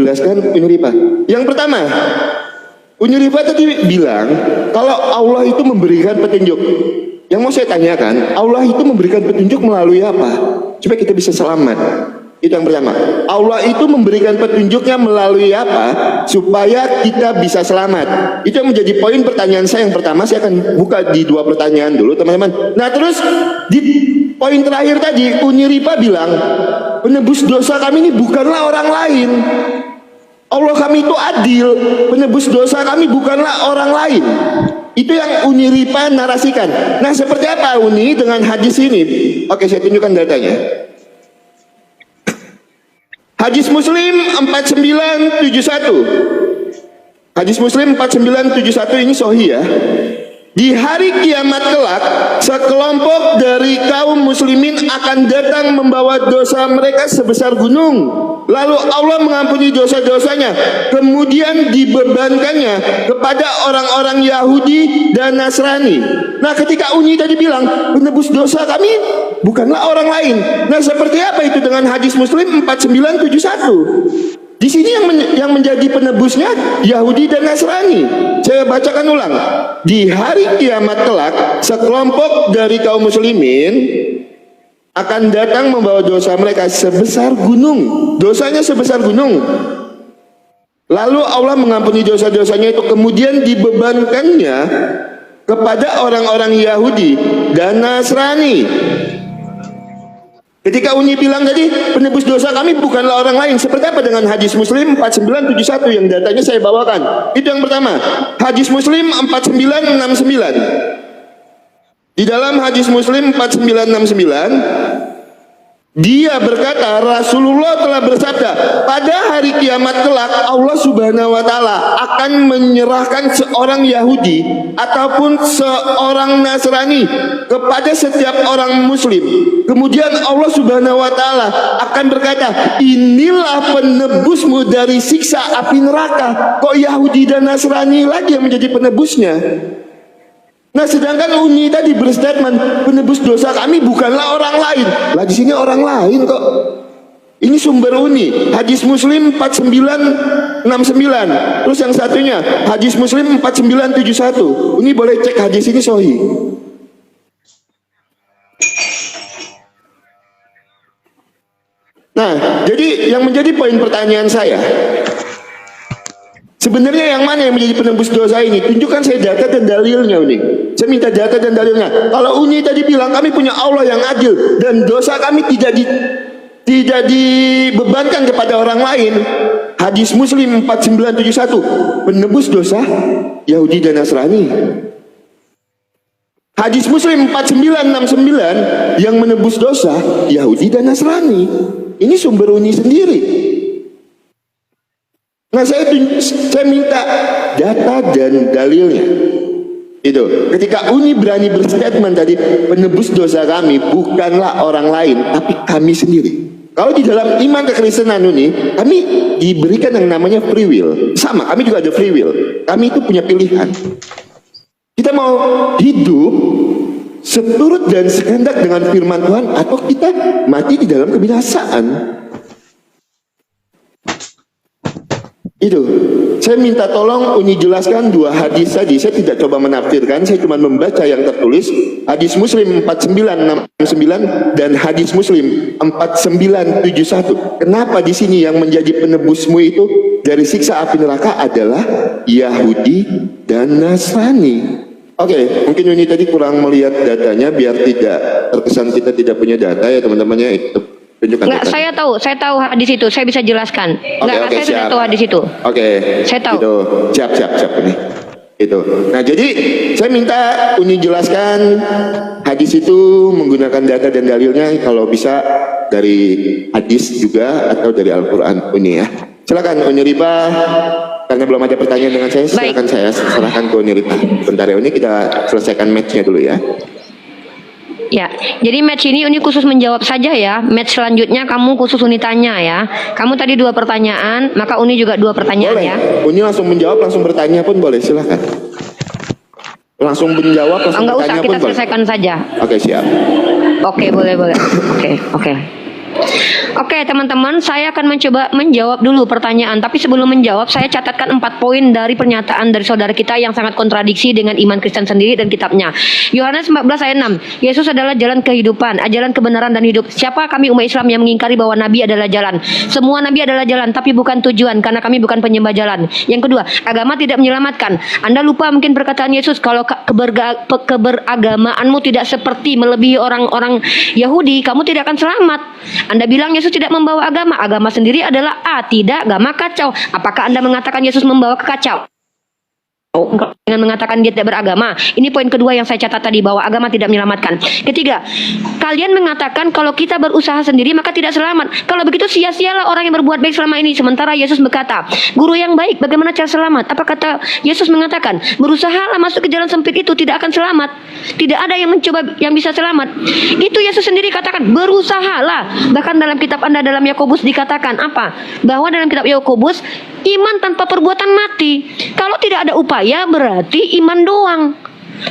jelaskan Unyuripa. Yang pertama, Unyuripa tadi bilang kalau Allah itu memberikan petunjuk. Yang mau saya tanyakan, Allah itu memberikan petunjuk melalui apa? Supaya kita bisa selamat. Itu yang pertama. Allah itu memberikan petunjuknya melalui apa? Supaya kita bisa selamat. Itu yang menjadi poin pertanyaan saya yang pertama. Saya akan buka di 2 pertanyaan dulu, teman-teman. Nah, terus di poin terakhir tadi, Unyuripa bilang, penebus dosa kami ini bukanlah orang lain. Allah kami itu adil. Penebus dosa kami bukanlah orang lain. Itu yang Unyuripa narasikan. Nah, seperti apa Uni dengan hadis ini? Oke, saya tunjukkan datanya. Hadis Muslim 4971. Hadis Muslim 4971 ini sahih ya. Di hari kiamat kelak, sekelompok dari kaum muslimin akan datang membawa dosa mereka sebesar gunung. Lalu Allah mengampuni dosa-dosanya, kemudian dibebankannya kepada orang-orang Yahudi dan Nasrani. Nah, ketika Uni tadi bilang penebus dosa kami bukanlah orang lain. Nah, seperti apa itu dengan hadis Muslim 4971? Di sini yang menjadi penebusnya Yahudi dan Nasrani. Saya bacakan ulang. Di hari kiamat kelak, sekelompok dari kaum muslimin akan datang membawa dosa mereka sebesar gunung. Dosanya sebesar gunung. Lalu Allah mengampuni dosa-dosanya itu, kemudian dibebankannya kepada orang-orang Yahudi dan Nasrani. Ketika Uni bilang tadi penebus dosa kami bukanlah orang lain, seperti apa dengan hadis Muslim 4971 yang datanya saya bawakan? Itu yang pertama. Hadis Muslim 4969. Di dalam hadis Muslim 4969, dia berkata, Rasulullah telah bersabda, pada hari kiamat kelak Allah subhanahu wa ta'ala akan menyerahkan seorang Yahudi ataupun seorang Nasrani kepada setiap orang muslim. Kemudian Allah subhanahu wa ta'ala akan berkata, inilah penebusmu dari siksa api neraka. Kok Yahudi dan Nasrani lagi yang menjadi penebusnya? Nah, sedangkan Uni tadi berstatement penebus dosa kami bukanlah orang lain. Lah di sini orang lain kok. Ini sumber Uni, hadis Muslim 4969. Terus yang satunya hadis Muslim 4971. Uni boleh cek hadis ini sahih. Nah, jadi yang menjadi poin pertanyaan saya, sebenarnya yang mana yang menjadi penebus dosa ini? Tunjukkan saya data dan dalilnya, Uni. Saya minta data dan dalilnya. Kalau Uni tadi bilang kami punya Allah yang adil dan dosa kami tidak dibebankan kepada orang lain. Hadis Muslim 4971, penebus dosa Yahudi dan Nasrani. Hadis Muslim 4969, yang menebus dosa Yahudi dan Nasrani. Ini sumber Uni sendiri. Nah, saya minta data dan dalilnya. Itu ketika Uni berani berstatement tadi, penebus dosa kami bukanlah orang lain tapi kami sendiri. Kalau di dalam iman kekristenan Uni, kami diberikan yang namanya free will. Sama, kami juga ada free will. Kami itu punya pilihan. Kita mau hidup seturut dan sekehendak dengan firman Tuhan, atau kita mati di dalam kebinasaan. Itu saya minta tolong Uni jelaskan 2 hadis tadi. Saya tidak coba menafsirkan, saya cuma membaca yang tertulis. Hadis Muslim 4969 dan hadis Muslim 4971. Kenapa di sini yang menjadi penebusmu itu dari siksa api neraka adalah Yahudi dan Nasrani? Oke, mungkin Uni tadi kurang melihat datanya, biar tidak terkesan kita tidak punya data ya teman-temannya. Itu enggak, saya tahu hadis itu, saya bisa jelaskan. Enggak, saya sudah tahu hadis itu. Oke, saya tahu. Itu siap ini. Itu. Nah, jadi saya minta Uni jelaskan hadis itu menggunakan data dan dalilnya, kalau bisa dari hadis juga atau dari Al-Qur'an Uni ya. Silakan Uni Riba, karena belum ada pertanyaan dengan saya, silakan saya serahkan ke Uni Riba. Bentar ya Uni, kita selesaikan match-nya dulu ya. Ya, jadi match ini Uni khusus menjawab saja ya. Match selanjutnya kamu khusus Uni tanya ya. Kamu tadi 2 pertanyaan, maka Uni juga 2 pertanyaan boleh. Ya. Uni langsung menjawab, langsung bertanya pun boleh, silakan. Langsung menjawab, langsung enggak bertanya usah, kita selesaikan saja. Oke, siap. Oke, boleh. Oke. Oke teman-teman, saya akan mencoba menjawab dulu pertanyaan. Tapi sebelum menjawab, saya catatkan 4 poin dari pernyataan dari saudara kita yang sangat kontradiksi dengan iman Kristen sendiri dan kitabnya. Yohanes 14 ayat 6. Yesus adalah jalan kehidupan, jalan kebenaran dan hidup. Siapa kami umat Islam yang mengingkari bahwa Nabi adalah jalan? Semua Nabi adalah jalan, tapi bukan tujuan, karena kami bukan penyembah jalan. Yang kedua, agama tidak menyelamatkan. Anda lupa mungkin perkataan Yesus, kalau keberagamaanmu tidak seperti melebihi orang-orang Yahudi, kamu tidak akan selamat. Anda bilang Yesus tidak membawa agama. Agama sendiri adalah tidak agama kacau. Apakah Anda mengatakan Yesus membawa kekacau? Dengan mengatakan dia tidak beragama. Ini poin kedua yang saya catat tadi, bahwa agama tidak menyelamatkan. Ketiga, kalian mengatakan kalau kita berusaha sendiri maka tidak selamat. Kalau begitu sia-sialah orang yang berbuat baik selama ini. Sementara Yesus berkata, guru yang baik, bagaimana cara selamat? Apa kata Yesus mengatakan, berusahalah masuk ke jalan sempit itu, tidak akan selamat. Tidak ada yang mencoba yang bisa selamat. Itu Yesus sendiri katakan, berusahalah. Bahkan dalam kitab Anda, dalam Yakobus dikatakan apa? Bahwa dalam kitab Yakobus, iman tanpa perbuatan mati. Kalau tidak ada upaya, berarti iman doang.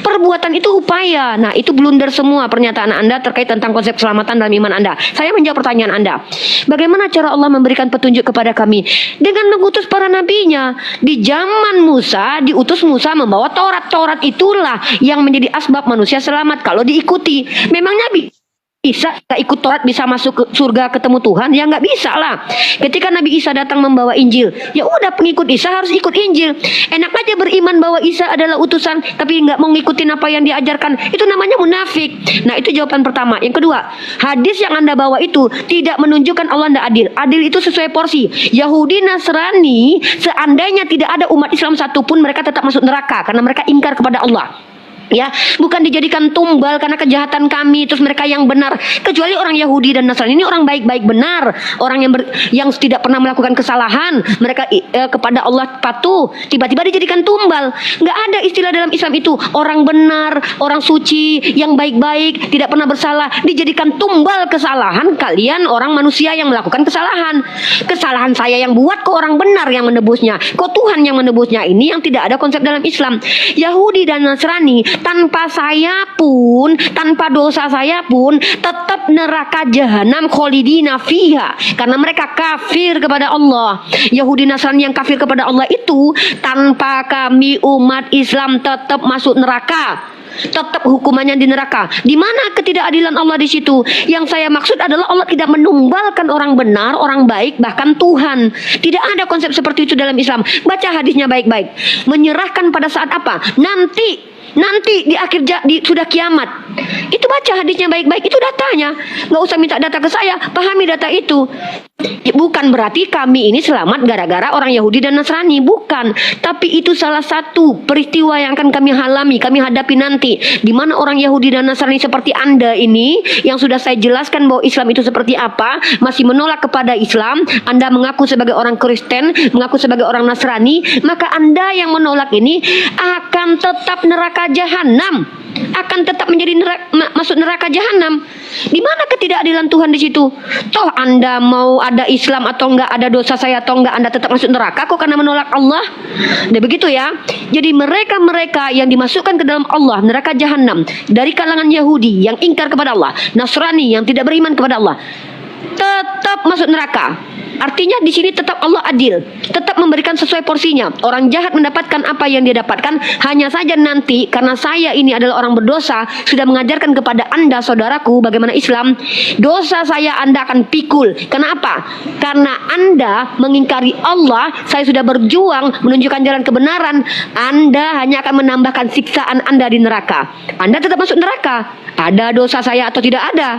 Perbuatan itu upaya. Nah, itu blunder semua pernyataan Anda terkait tentang konsep keselamatan dalam iman Anda. Saya menjawab pertanyaan Anda. Bagaimana cara Allah memberikan petunjuk kepada kami? Dengan mengutus para nabinya. Di zaman Musa, diutus Musa membawa Taurat. Taurat itulah yang menjadi asbab manusia selamat kalau diikuti. Memangnya Isa gak ikut Taurat bisa masuk ke surga ketemu Tuhan? Ya nggak bisa lah. Ketika Nabi Isa datang membawa Injil, ya udah pengikut Isa harus ikut Injil. Enak aja beriman bahwa Isa adalah utusan tapi nggak mau ngikutin apa yang diajarkan. Itu namanya munafik. Nah, itu jawaban pertama. Yang kedua, hadis yang Anda bawa itu tidak menunjukkan Allah tidak adil. Adil itu sesuai porsi. Yahudi Nasrani, seandainya tidak ada umat Islam satupun, mereka tetap masuk neraka karena mereka ingkar kepada Allah. Ya, bukan dijadikan tumbal karena kejahatan kami terus mereka yang benar. Kecuali orang Yahudi dan Nasrani ini orang baik-baik benar, orang yang tidak pernah melakukan kesalahan, mereka kepada Allah patuh, tiba-tiba dijadikan tumbal. Nggak ada istilah dalam Islam itu orang benar, orang suci, yang baik-baik, tidak pernah bersalah dijadikan tumbal kesalahan kalian orang manusia yang melakukan kesalahan. Kesalahan saya yang buat, kok orang benar yang menebusnya, kok Tuhan yang menebusnya. Ini yang tidak ada konsep dalam Islam. Yahudi dan Nasrani tanpa saya pun, tanpa dosa saya pun, tetap neraka jahanam kholidina fiha, karena mereka kafir kepada Allah. Yahudi Nasrani yang kafir kepada Allah itu, tanpa kami umat Islam tetap masuk neraka, tetap hukumannya di neraka. Di mana ketidakadilan Allah di situ? Yang saya maksud adalah Allah tidak menumbalkan orang benar, orang baik, bahkan Tuhan. Tidak ada konsep seperti itu dalam Islam. Baca hadisnya baik-baik. Menyerahkan pada saat apa? Nanti di akhir sudah kiamat. Itu baca hadisnya baik-baik. Itu datanya. Nggak usah minta data ke saya. Pahami data itu. Bukan berarti kami ini selamat gara-gara orang Yahudi dan Nasrani. Bukan. Tapi itu salah satu peristiwa yang akan kami hadapi nanti. Di mana orang Yahudi dan Nasrani seperti Anda ini, yang sudah saya jelaskan bahwa Islam itu seperti apa, masih menolak kepada Islam. Anda mengaku sebagai orang Kristen, mengaku sebagai orang Nasrani, maka Anda yang menolak ini akan tetap neraka jahanam, akan tetap menjadi masuk neraka jahanam. Di mana ketidakadilan Tuhan di situ? Toh Anda mau ada Islam atau enggak, ada dosa saya atau enggak, Anda tetap masuk neraka kok karena menolak Allah. Dan begitu ya. Jadi mereka yang dimasukkan ke dalam Allah, neraka jahanam, dari kalangan Yahudi yang ingkar kepada Allah, Nasrani yang tidak beriman kepada Allah, tetap masuk neraka. Artinya di sini tetap Allah adil, tetap memberikan sesuai porsinya. Orang jahat mendapatkan apa yang dia dapatkan. Hanya saja nanti karena saya ini adalah orang berdosa, sudah mengajarkan kepada Anda saudaraku bagaimana Islam. Dosa saya Anda akan pikul. Kenapa? Karena Anda mengingkari Allah. Saya sudah berjuang menunjukkan jalan kebenaran. Anda hanya akan menambahkan siksaan Anda di neraka. Anda tetap masuk neraka. Ada dosa saya atau tidak ada?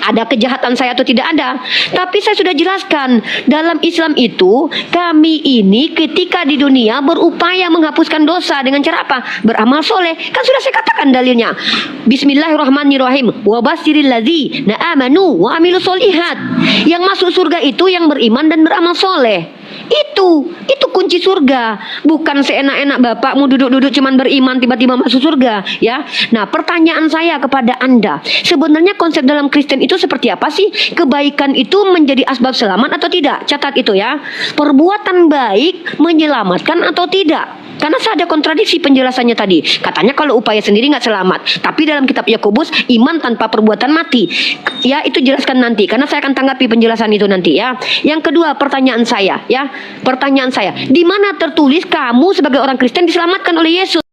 Ada kejahatan saya atau tidak ada? Tapi saya sudah jelaskan, dalam Islam itu kami ini ketika di dunia berupaya menghapuskan dosa dengan cara apa? Beramal soleh. Kan sudah saya katakan dalilnya. Bismillahirrahmanirrahim. Wa basyiril ladzina amanu wa amilus solihat. Yang masuk surga itu yang beriman dan beramal soleh. Itu kunci surga. Bukan seenak-enak bapakmu duduk-duduk cuman beriman tiba-tiba masuk surga, ya. Nah, pertanyaan saya kepada Anda, sebenarnya konsep dalam Kristen itu seperti apa sih? Kebaikan itu menjadi asbab selamat atau tidak? Catat itu ya. Perbuatan baik menyelamatkan atau tidak? Karena ada kontradiksi penjelasannya tadi. Katanya kalau upaya sendiri nggak selamat. Tapi dalam kitab Yakobus, iman tanpa perbuatan mati. Ya, itu jelaskan nanti. Karena saya akan tanggapi penjelasan itu nanti ya. Yang kedua, pertanyaan saya ya. Pertanyaan saya, di mana tertulis kamu sebagai orang Kristen diselamatkan oleh Yesus?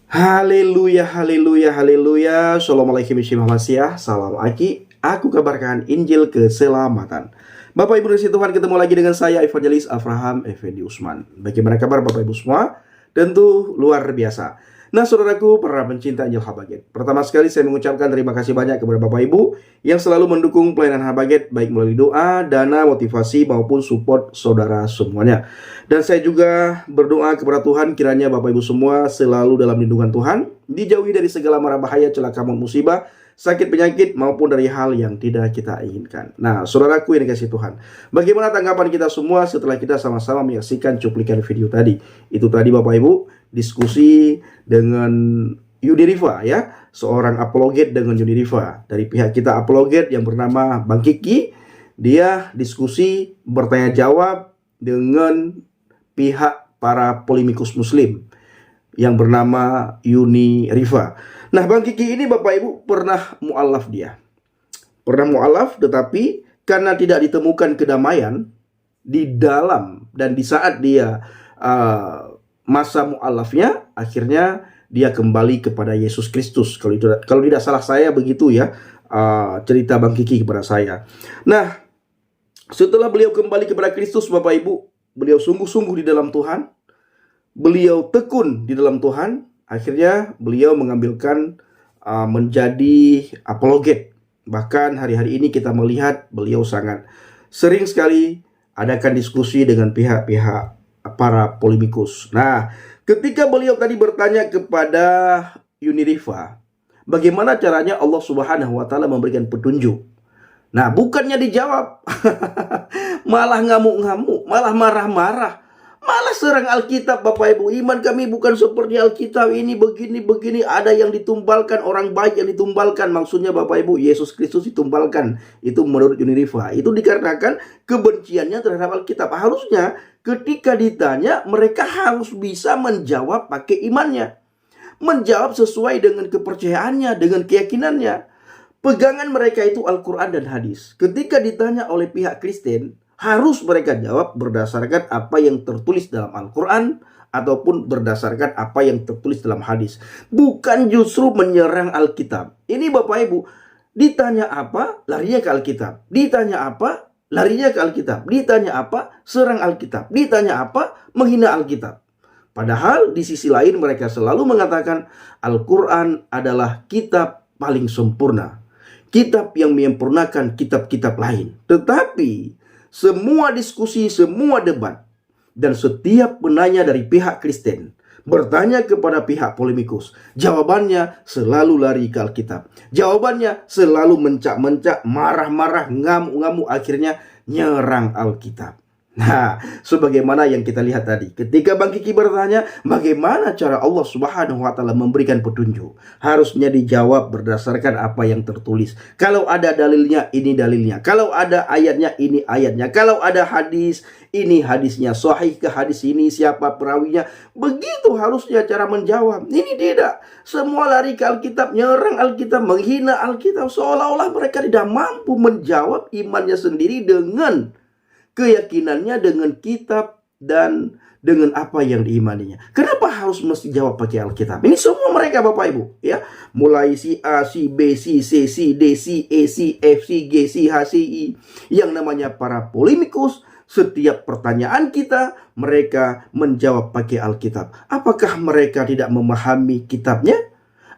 Haleluya, haleluya, haleluya. Assalamualaikum warahmatullahi wabarakatuh. Salam Aki. Aku kabarkan Injil keselamatan. Bapak Ibu kasih Tuhan, ketemu lagi dengan saya Evangelis Avraham Effendi Usman. Bagaimana kabar Bapak Ibu semua? Tentu luar biasa. Nah, saudaraku, para pencinta Injil Habaget, pertama sekali saya mengucapkan terima kasih banyak kepada Bapak Ibu yang selalu mendukung pelayanan Habaget, baik melalui doa, dana, motivasi, maupun support saudara semuanya. Dan saya juga berdoa kepada Tuhan, kiranya Bapak Ibu semua selalu dalam lindungan Tuhan, dijauhi dari segala mara bahaya, celaka maupun musibah, sakit penyakit, maupun dari hal yang tidak kita inginkan. Nah, saudaraku yang dikasihi Tuhan, bagaimana tanggapan kita semua setelah kita sama-sama menyaksikan cuplikan video tadi? Itu tadi Bapak Ibu, diskusi dengan Yudi Riva ya, seorang apologet dengan Yudi Riva. Dari pihak kita apologet yang bernama Bang Kiki, dia diskusi bertanya jawab dengan pihak para polemikus muslim yang bernama Yuni Riva. Nah, Bang Kiki ini Bapak Ibu pernah mu'alaf dia. Pernah mu'alaf, tetapi karena tidak ditemukan kedamaian di dalam dan di saat dia masa mu'alafnya, akhirnya dia kembali kepada Yesus Kristus. Kalau tidak salah saya begitu ya, cerita Bang Kiki kepada saya. Nah, setelah beliau kembali kepada Kristus Bapak Ibu, beliau sungguh-sungguh di dalam Tuhan, beliau tekun di dalam Tuhan. Akhirnya beliau mengambilkan menjadi apologet. Bahkan hari-hari ini kita melihat beliau sangat sering sekali adakan diskusi dengan pihak-pihak para polemikus. Nah, ketika beliau tadi bertanya kepada Yuni Riva, bagaimana caranya Allah Subhanahu wa Ta'ala memberikan petunjuk? Nah, bukannya dijawab, malah ngamuk-ngamuk, malah marah-marah. Malah serang Alkitab Bapak Ibu. Iman kami bukan seperti Alkitab ini, begini. Ada yang ditumbalkan, orang baik yang ditumbalkan. Maksudnya Bapak Ibu, Yesus Kristus ditumbalkan. Itu menurut Yuni Riva. Itu dikarenakan kebenciannya terhadap Alkitab. Harusnya ketika ditanya, mereka harus bisa menjawab pakai imannya. Menjawab sesuai dengan kepercayaannya, dengan keyakinannya. Pegangan mereka itu Al-Quran dan hadis. Ketika ditanya oleh pihak Kristen, harus mereka jawab berdasarkan apa yang tertulis dalam Al-Quran ataupun berdasarkan apa yang tertulis dalam hadis. Bukan justru menyerang Alkitab. Ini Bapak Ibu, ditanya apa, larinya ke Alkitab. Ditanya apa, larinya ke Alkitab. Ditanya apa, serang Alkitab. Ditanya apa, menghina Alkitab. Padahal di sisi lain mereka selalu mengatakan Al-Quran adalah kitab paling sempurna. Kitab yang menyempurnakan kitab-kitab lain. Tetapi semua diskusi, semua debat, dan setiap penanya dari pihak Kristen bertanya kepada pihak polemikus, jawabannya selalu lari ke Alkitab. Jawabannya selalu mencak-mencak, marah-marah, ngamuk-ngamuk, akhirnya nyerang Alkitab. Nah, sebagaimana yang kita lihat tadi, ketika Bang Kiki bertanya, bagaimana cara Allah Subhanahu wa Ta'ala memberikan petunjuk? Harusnya dijawab berdasarkan apa yang tertulis. Kalau ada dalilnya, ini dalilnya. Kalau ada ayatnya, ini ayatnya. Kalau ada hadis, ini hadisnya. Sahih ke hadis ini, siapa perawinya? Begitu harusnya cara menjawab. Ini tidak. Semua lari ke Alkitab, nyerang Alkitab, menghina Alkitab. Seolah-olah mereka tidak mampu menjawab imannya sendiri dengan keyakinannya, dengan kitab, dan dengan apa yang diimaninya. Kenapa harus mesti jawab pakai Alkitab? Ini semua mereka Bapak Ibu ya. Mulai si A, si B, si C, si D, si E, si F, si G, si H, si I. Yang namanya para polemikus, setiap pertanyaan kita mereka menjawab pakai Alkitab. Apakah mereka tidak memahami kitabnya?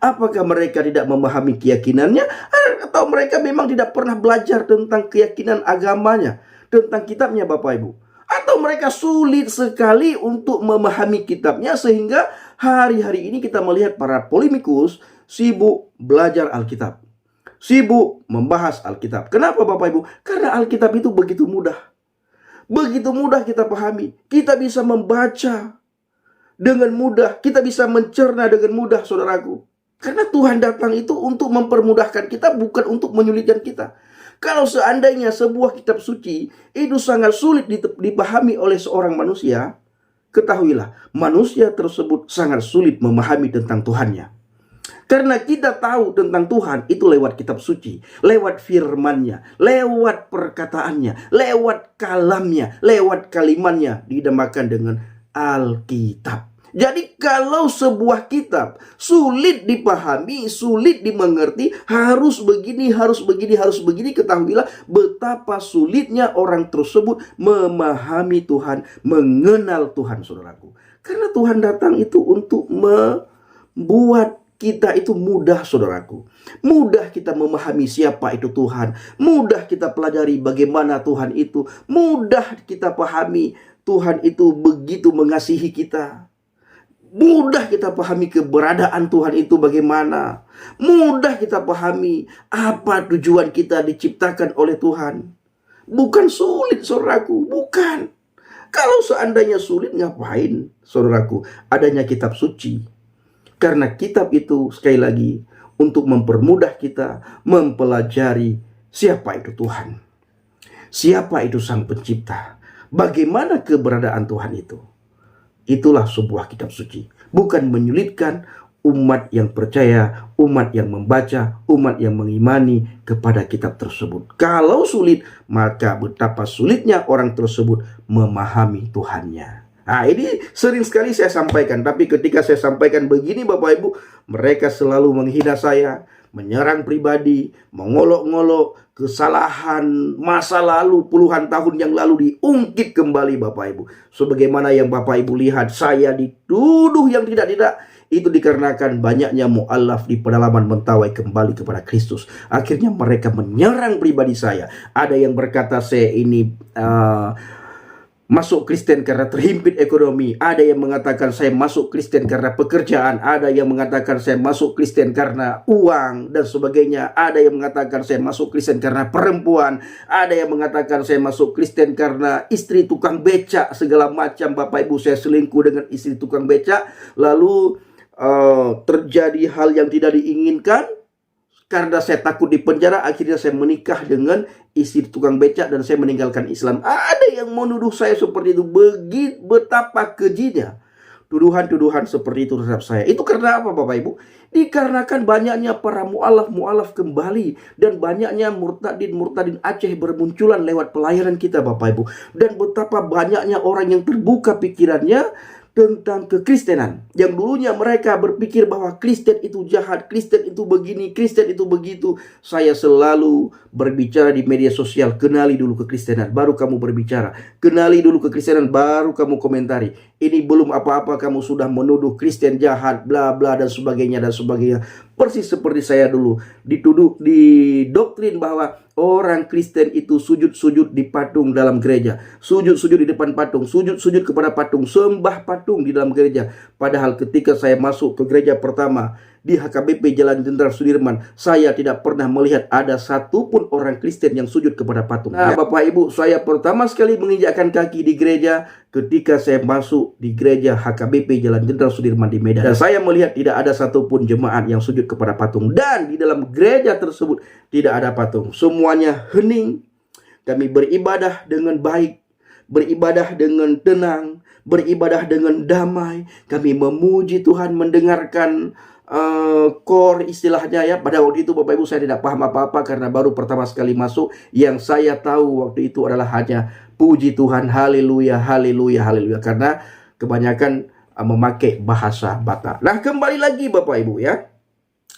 Apakah mereka tidak memahami keyakinannya? Atau mereka memang tidak pernah belajar tentang keyakinan agamanya, tentang kitabnya Bapak Ibu? Atau mereka sulit sekali untuk memahami kitabnya, sehingga hari-hari ini kita melihat para polemikus sibuk belajar Alkitab, sibuk membahas Alkitab. Kenapa Bapak Ibu? Karena Alkitab itu begitu mudah. Begitu mudah kita pahami. Kita bisa membaca dengan mudah. Kita bisa mencerna dengan mudah, saudaraku. Karena Tuhan datang itu untuk mempermudahkan kita, bukan untuk menyulitkan kita. Kalau seandainya sebuah kitab suci itu sangat sulit dipahami oleh seorang manusia, ketahuilah manusia tersebut sangat sulit memahami tentang Tuhannya. Karena kita tahu tentang Tuhan itu lewat kitab suci, lewat firman-Nya, lewat perkataannya, lewat kalamnya, lewat kalimatnya, dinamakan dengan Alkitab. Jadi kalau sebuah kitab sulit dipahami, sulit dimengerti, harus begini, harus begini, harus begini, ketahuilah betapa sulitnya orang tersebut memahami Tuhan, mengenal Tuhan, saudaraku. Karena Tuhan datang itu untuk membuat kita itu mudah, saudaraku. Mudah kita memahami siapa itu Tuhan. Mudah kita pelajari bagaimana Tuhan itu. Mudah kita pahami Tuhan itu begitu mengasihi kita. Mudah kita pahami keberadaan Tuhan itu bagaimana. Mudah kita pahami apa tujuan kita diciptakan oleh Tuhan. Bukan sulit, saudaraku. Bukan. Kalau seandainya sulit, ngapain, saudaraku, adanya kitab suci? Karena kitab itu sekali lagi untuk mempermudah kita mempelajari siapa itu Tuhan. Siapa itu Sang Pencipta. Bagaimana keberadaan Tuhan itu. Itulah sebuah kitab suci. Bukan menyulitkan umat yang percaya, umat yang membaca, umat yang mengimani kepada kitab tersebut. Kalau sulit, maka betapa sulitnya orang tersebut memahami Tuhannya. Nah, ini sering sekali saya sampaikan. Tapi ketika saya sampaikan begini, Bapak Ibu, mereka selalu menghina saya, menyerang pribadi, mengolok-ngolok kesalahan masa lalu, puluhan tahun yang lalu diungkit kembali, Bapak Ibu. Sebagaimana yang Bapak Ibu lihat, saya dituduh yang tidak-tidak. Itu dikarenakan banyaknya mu'alaf di pedalaman mentawai kembali kepada Kristus. Akhirnya mereka menyerang pribadi saya. Ada yang berkata saya ini masuk Kristen karena terhimpit ekonomi. Ada yang mengatakan saya masuk Kristen karena pekerjaan. Ada yang mengatakan saya masuk Kristen karena uang dan sebagainya. Ada yang mengatakan saya masuk Kristen karena perempuan. Ada yang mengatakan saya masuk Kristen karena istri tukang becak. Segala macam, Bapak Ibu, saya selingkuh dengan istri tukang becak. Lalu terjadi hal yang tidak diinginkan. Karena saya takut di penjara, akhirnya saya menikah dengan istri tukang becak dan saya meninggalkan Islam. Ada yang menuduh saya seperti itu. Betapa kejinya tuduhan-tuduhan seperti itu terhadap saya. Itu karena apa, Bapak Ibu? Dikarenakan banyaknya para mu'alaf kembali. Dan banyaknya murtadin Aceh bermunculan lewat pelayanan kita, Bapak Ibu. Dan betapa banyaknya orang yang terbuka pikirannya tentang kekristenan. Yang dulunya mereka berpikir bahwa Kristen itu jahat, Kristen itu begini, Kristen itu begitu. Saya selalu berbicara di media sosial, kenali dulu kekristenan, baru kamu berbicara. Kenali dulu kekristenan, baru kamu komentari. Ini belum apa-apa kamu sudah menuduh Kristen jahat, bla bla dan sebagainya dan sebagainya. Persis seperti saya dulu dituduh, didoktrin bahwa orang Kristen itu sujud-sujud di patung dalam gereja, sujud-sujud di depan patung, sujud-sujud kepada patung, sembah patung di dalam gereja. Padahal ketika saya masuk ke gereja pertama di HKBP Jalan Jenderal Sudirman, saya tidak pernah melihat ada satupun orang Kristen yang sujud kepada patung. Nah, Bapak Ibu, saya pertama sekali menginjakkan kaki di gereja ketika saya masuk di gereja HKBP Jalan Jenderal Sudirman di Medan. Dan saya melihat tidak ada satupun jemaat yang sujud kepada patung. Dan di dalam gereja tersebut tidak ada patung. Semuanya hening. Kami beribadah dengan baik, beribadah dengan tenang, beribadah dengan damai. Kami memuji Tuhan, mendengarkan core istilahnya ya. Pada waktu itu Bapak Ibu saya tidak paham apa-apa karena baru pertama sekali masuk. Yang saya tahu waktu itu adalah hanya puji Tuhan, haleluya, haleluya, haleluya. Karena kebanyakan memakai bahasa Batak. Nah, kembali lagi Bapak Ibu ya.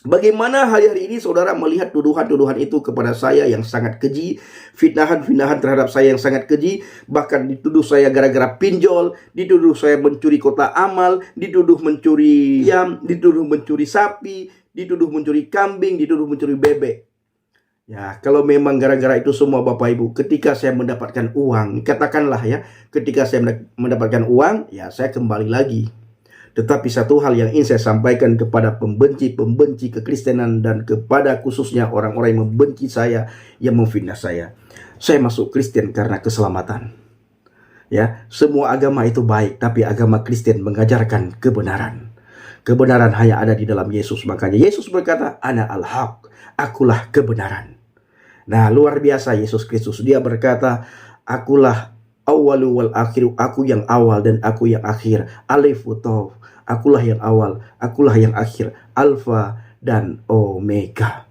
Bagaimana hari-hari ini saudara melihat tuduhan-tuduhan itu kepada saya yang sangat keji, fitnahan-fitnahan terhadap saya yang sangat keji, bahkan dituduh saya gara-gara pinjol, dituduh saya mencuri kotak amal, dituduh mencuri ayam, dituduh mencuri sapi, dituduh mencuri kambing, dituduh mencuri bebek. Ya, kalau memang gara-gara itu semua Bapak Ibu, ketika saya mendapatkan uang, katakanlah ya, ketika saya mendapatkan uang, ya saya kembali lagi. Tetapi satu hal yang ingin saya sampaikan kepada pembenci kekristenan dan kepada khususnya orang-orang yang membenci saya, yang memfitnah saya. Saya masuk Kristen karena keselamatan. Ya, semua agama itu baik, tapi agama Kristen mengajarkan kebenaran. Kebenaran hanya ada di dalam Yesus. Makanya Yesus berkata, "Ana al-haq," akulah kebenaran. Nah, luar biasa Yesus Kristus. Dia berkata, "Akulah Awalu wal akhiru, aku yang awal dan aku yang akhir. Alif Tauf, akulah yang awal, akulah yang akhir. Alfa dan Omega.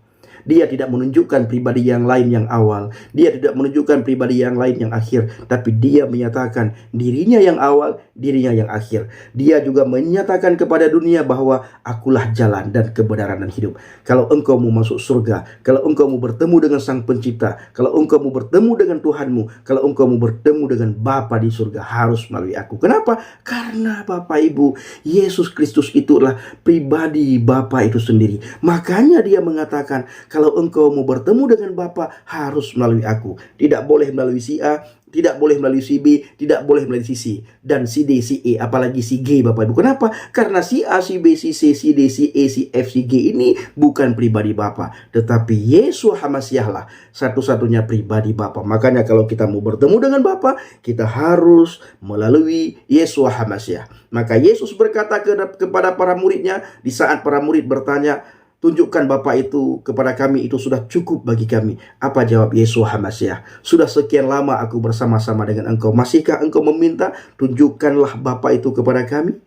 Dia tidak menunjukkan pribadi yang lain yang awal. Dia tidak menunjukkan pribadi yang lain yang akhir. Tapi dia menyatakan dirinya yang awal, dirinya yang akhir. Dia juga menyatakan kepada dunia bahwa akulah jalan dan kebenaran dan hidup. Kalau engkau mau masuk surga, kalau engkau mau bertemu dengan Sang Pencipta, kalau engkau mau bertemu dengan Tuhanmu, kalau engkau mau bertemu dengan Bapa di surga, harus melalui aku. Kenapa? Karena Bapak Ibu, Yesus Kristus itulah pribadi Bapa itu sendiri. Makanya dia mengatakan, kalau engkau mau bertemu dengan Bapa, harus melalui aku. Tidak boleh melalui si A, tidak boleh melalui si B, tidak boleh melalui si C, dan si D, si E, apalagi si G, Bapak Ibu. Kenapa? Karena si A, si B, si C, si D, si E, si F, si G ini bukan pribadi Bapa, tetapi Yesus Hamasyah lah satu-satunya pribadi Bapa. Makanya kalau kita mau bertemu dengan Bapa, kita harus melalui Yesus Hamasyah. Maka Yesus berkata kepada para muridnya, di saat para murid bertanya, tunjukkan Bapa itu kepada kami, itu sudah cukup bagi kami. Apa jawab Yesus Hamasyah? Sudah sekian lama aku bersama-sama dengan engkau, masihkah engkau meminta? Tunjukkanlah Bapa itu kepada kami.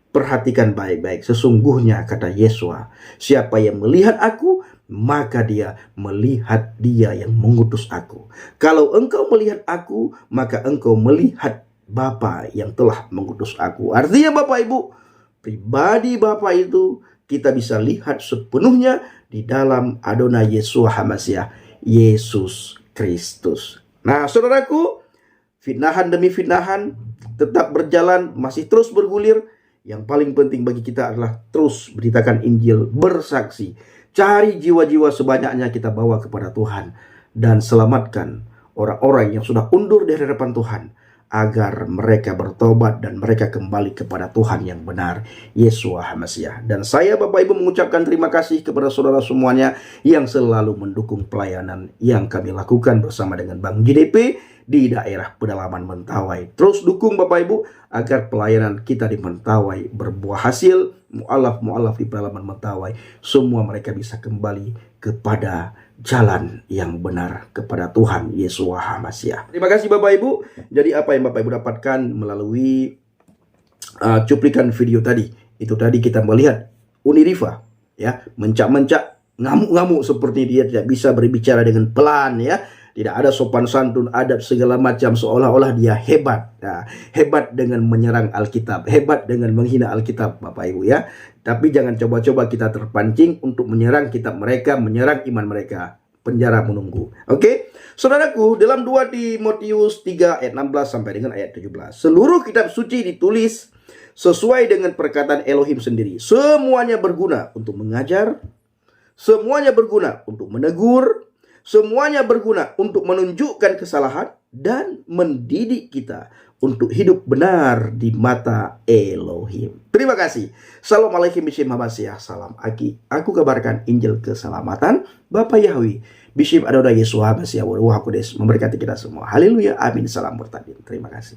Perhatikan baik-baik. Sesungguhnya kata Yesus, siapa yang melihat aku, maka dia melihat dia yang mengutus aku. Kalau engkau melihat aku, maka engkau melihat Bapa yang telah mengutus aku. Artinya Bapak Ibu, pribadi Bapa itu kita bisa lihat sepenuhnya di dalam Adonai Yesus Hamasyah, Yesus Kristus. Nah, saudaraku, fitnahan demi fitnahan tetap berjalan, masih terus bergulir. Yang paling penting bagi kita adalah terus beritakan Injil, bersaksi. Cari jiwa-jiwa sebanyaknya kita bawa kepada Tuhan. Dan selamatkan orang-orang yang sudah undur dari hadapan Tuhan, agar mereka bertobat dan mereka kembali kepada Tuhan yang benar, Yesus Hamasyah. Dan saya Bapak Ibu mengucapkan terima kasih kepada saudara semuanya yang selalu mendukung pelayanan yang kami lakukan bersama dengan Bang JDP di daerah pedalaman Mentawai. Terus dukung Bapak Ibu agar pelayanan kita di Mentawai berbuah hasil. Mu'alaf di pedalaman Mentawai, semua mereka bisa kembali kepada jalan yang benar, kepada Tuhan Yesus Hamasyah. Terima kasih Bapak Ibu. Jadi apa yang Bapak Ibu dapatkan melalui cuplikan video tadi, itu tadi kita melihat Uni Riva ya, mencak-mencak, ngamuk-ngamuk seperti dia tidak bisa berbicara dengan pelan ya. Tidak ada sopan santun, adab segala macam, seolah-olah dia hebat. Nah, hebat dengan menyerang Alkitab, hebat dengan menghina Alkitab Bapak Ibu ya. Tapi jangan coba-coba kita terpancing untuk menyerang kitab mereka, menyerang iman mereka. Penjara menunggu. Oke? Saudaraku, dalam 2 Timotius 3 ayat 16 sampai dengan ayat 17. Seluruh kitab suci ditulis sesuai dengan perkataan Elohim sendiri. Semuanya berguna untuk mengajar, semuanya berguna untuk menegur, semuanya berguna untuk menunjukkan kesalahan dan mendidik kita untuk hidup benar di mata Elohim. Terima kasih. Assalamualaikum Bishim Hamasyah. Salam Aki. Aku kabarkan Injil keselamatan. Bapak Yahweh, Bishim Adonai Yesus Hamasyah Waruah Kudus memberkati kita semua. Haleluya. Amin. Salam bertadin. Terima kasih.